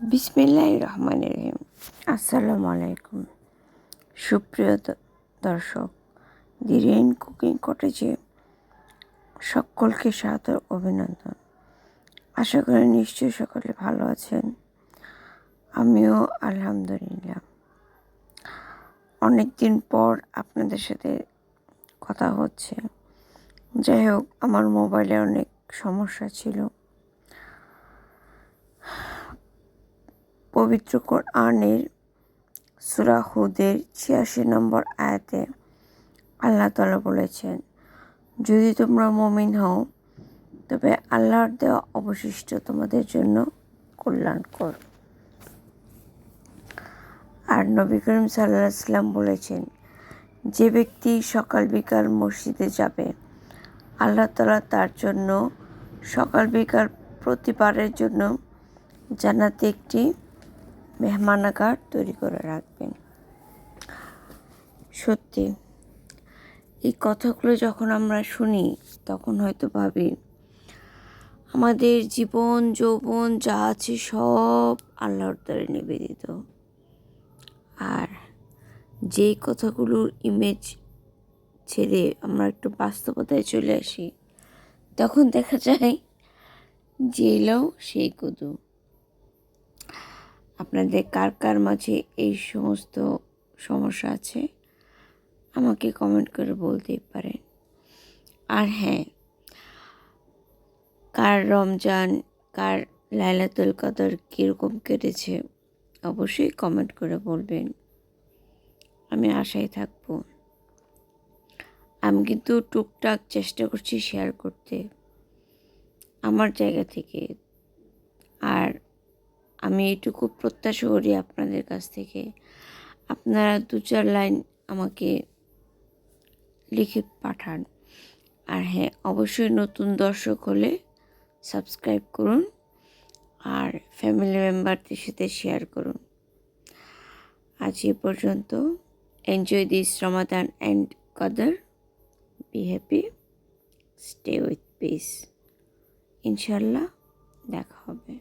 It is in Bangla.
বিসমিল্লাহির রহমানির রহিম। আসসালামু আলাইকুম সুপ্রিয় দর্শক, দি রেইন কুকিং কটেজে সকলকে সাদর অভিনন্দন। আশা করি নিশ্চয়ই সকলে ভালো আছেন। আমিও আলহামদুলিল্লাহ। অনেক দিন পর আপনাদের সাথে কথা হচ্ছে। যাই হোক, আমার মোবাইলে অনেক সমস্যা ছিল। পবিত্র কোরআনের সূরা হুদের ৮৬ নম্বর আয়াতে আল্লাহ তাআলা বলেছেন, যদি তোমরা মুমিন হও তবে আল্লাহর দেওয়া অবশিষ্ট তোমাদের জন্য কল্যাণকর। আর নবী করিম সাল্লাল্লাহু আলাইহি ওয়াসাল্লাম বলেছেন, যে ব্যক্তি সকাল বিকাল মসজিদে যাবে, আল্লাহ তাআলা তার জন্য সকাল বিকাল প্রতিবারের জন্য জান্নাতে একটি মেহমানাগার তৈরি করে রাখবেন। সত্যি, এই কথাগুলো যখন আমরা শুনি তখন হয়তো ভাবি আমাদের জীবন যৌবন যা আছে সব আল্লাহর দ্বারে নিবেদিত। আর যেই কথাগুলোর ইমেজ ছেড়ে আমরা একটু বাস্তবতায় চলে আসি, তখন দেখা যায় যে এলাও সেই কদু। আপনাদের কার কার মাঝে এই সমস্ত সমস্যা আছে আমাকে কমেন্ট করে বলতেই পারেন। আর হ্যাঁ, কার রমজান, কার লাইলাতুল কদর কীরকম কেটেছে অবশ্যই কমেন্ট করে বলবেন। আমি আশায় থাকব। আমি কিন্তু টুকটাক চেষ্টা করছি শেয়ার করতে আমার জায়গা থেকে। আর আমি এইটুকু প্রত্যাশা করি আপনাদের কাছ থেকে, আপনারা 2-4 লাইন আমাকে লিখে পাঠান। আর হ্যাঁ, অবশ্যই নতুন দর্শক হলে সাবস্ক্রাইব করুন আর ফ্যামিলি মেম্বারদের সাথে শেয়ার করুন। আজ এ পর্যন্ত। এনজয় দিস রমাদান অ্যান্ড কদর। Be happy, stay with piece. ইনশাল্লাহ দেখা হবে।